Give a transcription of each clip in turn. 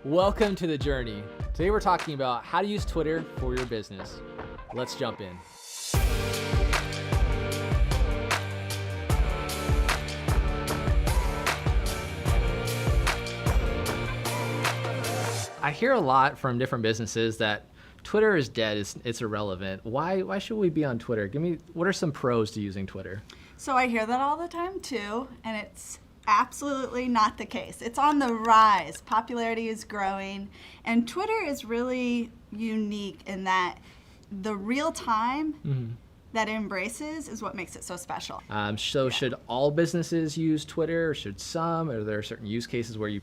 Welcome to The Journey. Today we're talking about how to use Twitter for your business. Let's jump in. I hear a lot from different businesses that Twitter is dead, it's irrelevant. Why should we be on Twitter? What are some pros to using Twitter? So I hear that all the time too, and it's absolutely not the case. It's on the rise. Popularity is growing, and Twitter is really unique in that the real time that it embraces is what makes it so special. Should all businesses use Twitter, or should some? Are there certain use cases where you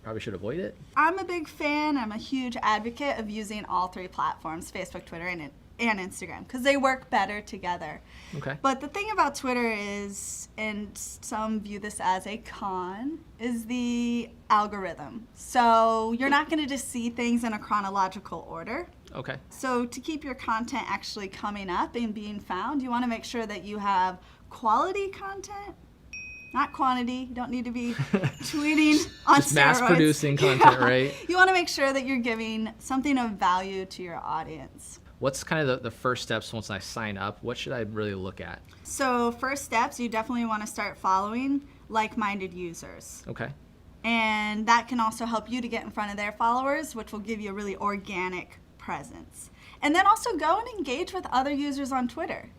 probably should avoid it? I'm a big fan, I'm a huge advocate of using all three platforms, Facebook, Twitter, and Instagram, because they work better together. Okay. But the thing about Twitter is, and some view this as a con, is the algorithm. So you're not going to just see things in a chronological order. Okay. So to keep your content actually coming up and being found, you want to make sure that you have quality content, not quantity. You don't need to be tweeting on Just steroids. mass producing content, right? You want to make sure that you're giving something of value to your audience. What's kind of the first steps once I sign up? What should I really look at? So first steps, you definitely want to start following like-minded users. Okay. And that can also help you to get in front of their followers, which will give you a really organic presence. And then also go and engage with other users on Twitter.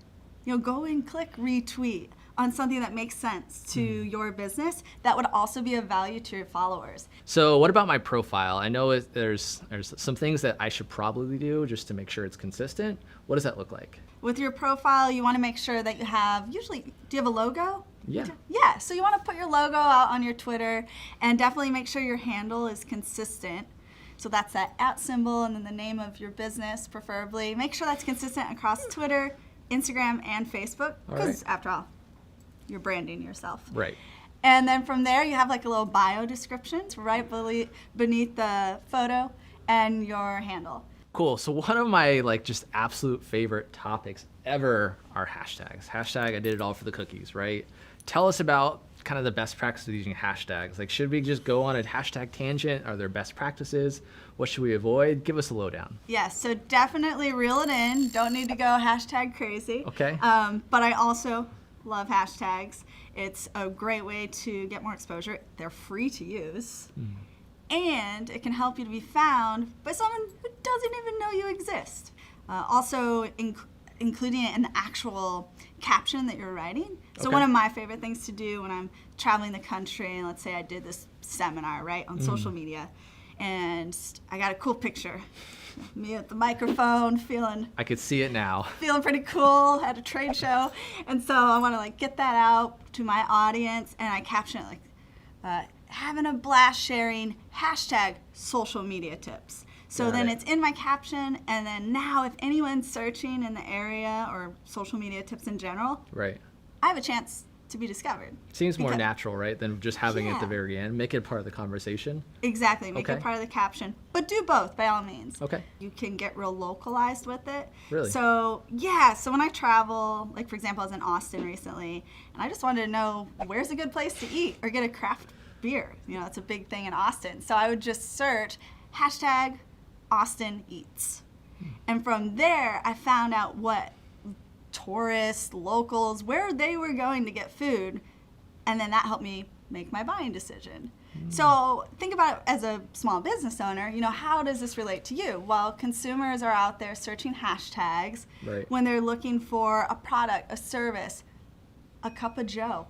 Go and click retweet on something that makes sense to your business that would also be of value to your followers. So what about my profile? I know there's some things that I should probably do just to make sure it's consistent. What does that look like? With your profile, you want to make sure that you have, do you have a logo? Yeah. Yeah, so you want to put your logo out on your Twitter and definitely make sure your handle is consistent. So that's that @ symbol and then the name of your business, preferably. Make sure that's consistent across Twitter, Instagram, and Facebook, because after all, you're branding yourself. Right. And then from there, you have like a little bio description right beneath the photo and your handle. Cool. So one of my just absolute favorite topics ever are hashtags. Hashtag, I did it all for the cookies, right? Tell us about kind of the best practices using hashtags. Should we just go on a hashtag tangent? Are there best practices? What should we avoid? Give us a lowdown. Yes, so definitely reel it in. Don't need to go hashtag crazy. Okay. But I also love hashtags. It's a great way to get more exposure. They're free to use. And it can help you to be found by someone who doesn't even know you exist. Also, including it in the actual caption that you're writing. So one of my favorite things to do when I'm traveling the country, and let's say I did this seminar, right, on social media, and I got a cool picture. Me at the microphone, I could see it now. feeling pretty cool at a trade show. And so I want to get that out to my audience, and I caption it having a blast sharing hashtag social media tips. So then it's in my caption, and then now if anyone's searching in the area or social media tips in general, Right. I have a chance to be discovered. Seems more natural, right, than just having it at the very end. Make it part of the conversation. Exactly, make it part of the caption. But do both, by all means. Okay. You can get real localized with it. Really? So, yeah, so when I travel, for example, I was in Austin recently, and I just wanted to know where's a good place to eat or get a craft beer. It's a big thing in Austin. So I would just search hashtag Austin Eats. And from there, I found out what tourists, locals, where they were going to get food, and then that helped me make my buying decision. So think about it as a small business owner, how does this relate to you? Well, consumers are out there searching hashtags when they're looking for a product, a service, a cup of joe.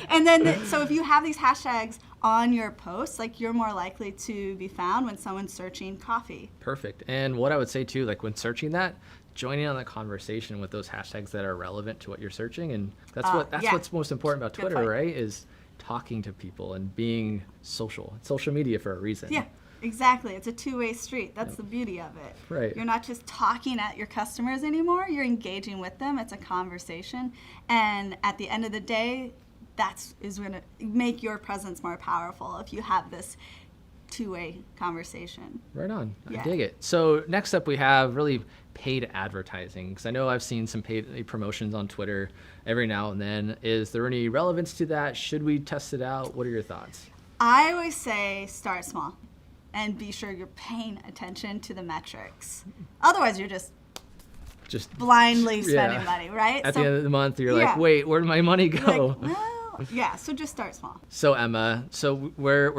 And then, so if you have these hashtags on your posts, you're more likely to be found when someone's searching coffee. Perfect. And what I would say too, when searching that, joining on the conversation with those hashtags that are relevant to what you're searching. And that's what's most important about Twitter, right? Is talking to people and being social. It's social media for a reason. Yeah, exactly. It's a two-way street. That's the beauty of it. Right. You're not just talking at your customers anymore. You're engaging with them. It's a conversation. And at the end of the day, is going to make your presence more powerful if you have this two-way conversation. Right on. Yeah. I dig it. So next up we have really paid advertising, because I know I've seen some paid promotions on Twitter every now and then. Is there any relevance to that? Should we test it out? What are your thoughts? I always say start small. and be sure you're paying attention to the metrics. Otherwise, you're just blindly spending money, right? At the end of the month, you're Yeah. like, wait, where did my money go? Like, well, yeah, so just start small. So Emma, so we're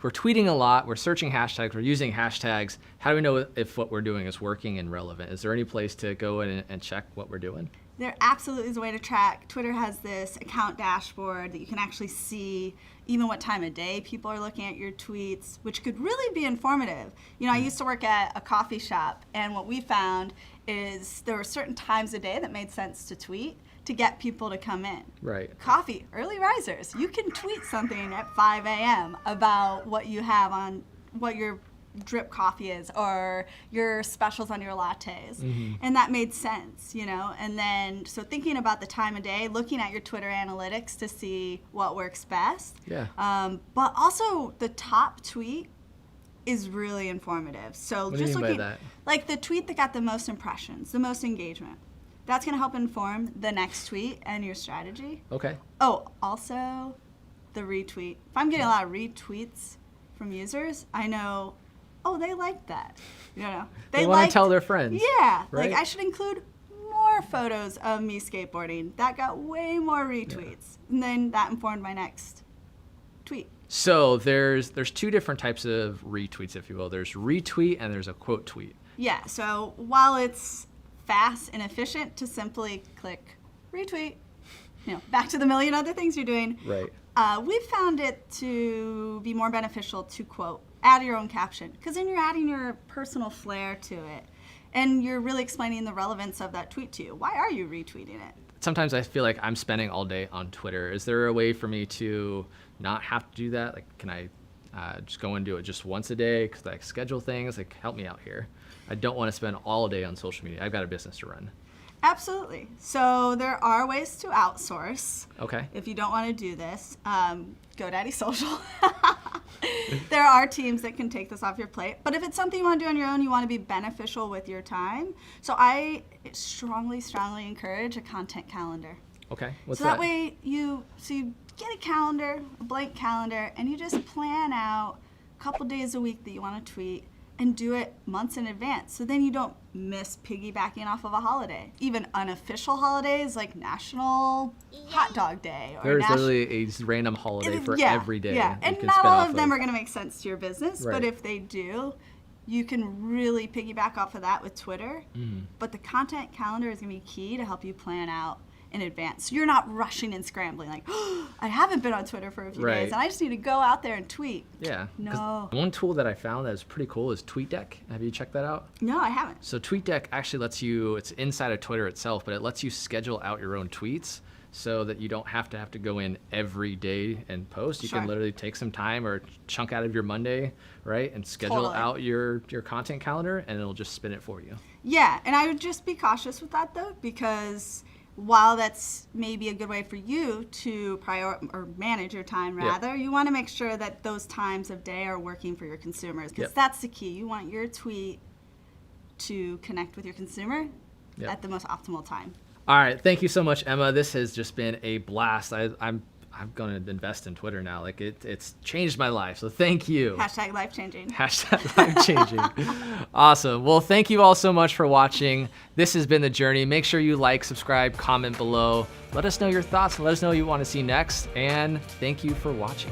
tweeting a lot, we're searching hashtags, we're using hashtags. How do we know if what we're doing is working and relevant? Is there any place to go in and check what we're doing? There absolutely is a way to track. Twitter has this account dashboard that you can actually see even what time of day people are looking at your tweets, which could really be informative. You know, I used to work at a coffee shop, and what we found is there were certain times a day that made sense to tweet to get people to come in. Right. Coffee, early risers. You can tweet something at 5 a.m. about what you have on, what your drip coffee is, or your specials on your lattes. And that made sense, you know? And then, so thinking about the time of day, looking at your Twitter analytics to see what works best. Yeah. But also the top tweet is really informative. So What do you just mean by looking, that? like the tweet that got the most impressions, the most engagement. That's gonna help inform the next tweet and your strategy. Okay. Oh, also the retweet. If I'm getting a lot of retweets from users, I know, oh, they like that. You know, They want to liked- tell their friends. Yeah, right? like I should include more photos of me skateboarding. That got way more retweets, and then that informed my next tweet. So there's two different types of retweets, if you will. There's retweet and there's a quote tweet. Yeah. So while it's fast and efficient to simply click retweet, you know, back to the million other things you're doing. Right. We found it to be more beneficial to quote, add your own caption, because then you're adding your personal flair to it, and you're really explaining the relevance of that tweet to you. Why are you retweeting it? Sometimes I feel like I'm spending all day on Twitter. Is there a way for me to not have to do that? Like, can I just go and do it just once a day? Because I schedule things. Like, help me out here. I don't want to spend all day on social media. I've got a business to run. Absolutely. So there are ways to outsource. Okay. If you don't want to do this, GoDaddy Social. There are teams that can take this off your plate. But if it's something you want to do on your own, you want to be beneficial with your time. So I strongly, strongly encourage a content calendar. Okay. What's So that way you get a calendar, a blank calendar, and you just plan out a couple days a week that you want to tweet and do it months in advance. So then you don't miss piggybacking off of a holiday. Even unofficial holidays like National Hot Dog Day. Or There's literally a random holiday for every day. Yeah, you and can not spin all off of them are going to make sense to your business, Right. but if they do, you can really piggyback off of that with Twitter. But the content calendar is going to be key to help you plan out in advance. So you're not rushing and scrambling like, oh, I haven't been on Twitter for a few Right. days and I just need to go out there and tweet. Yeah. 'Cause No. One tool that I found that is pretty cool is TweetDeck. Have you checked that out? No, I haven't. So TweetDeck actually lets you, it's inside of Twitter itself, but it lets you schedule out your own tweets so that you don't have to go in every day and post. You Sure. can literally take some time or chunk out of your Monday, right, and schedule Totally. out your content calendar, and it'll just spin it for you. Yeah, and I would just be cautious with that though, because while that's maybe a good way for you to manage your time rather, you want to make sure that those times of day are working for your consumers, because that's the key. You want your tweet to connect with your consumer at the most optimal time. All right, thank you so much, Emma. This has just been a blast. I'm going to invest in Twitter now. Like it's changed my life. So thank you. Hashtag life changing. Hashtag life changing. Awesome. Well, thank you all so much for watching. This has been The Journey. Make sure you like, subscribe, comment below. Let us know your thoughts. Let us know what you want to see next. And thank you for watching.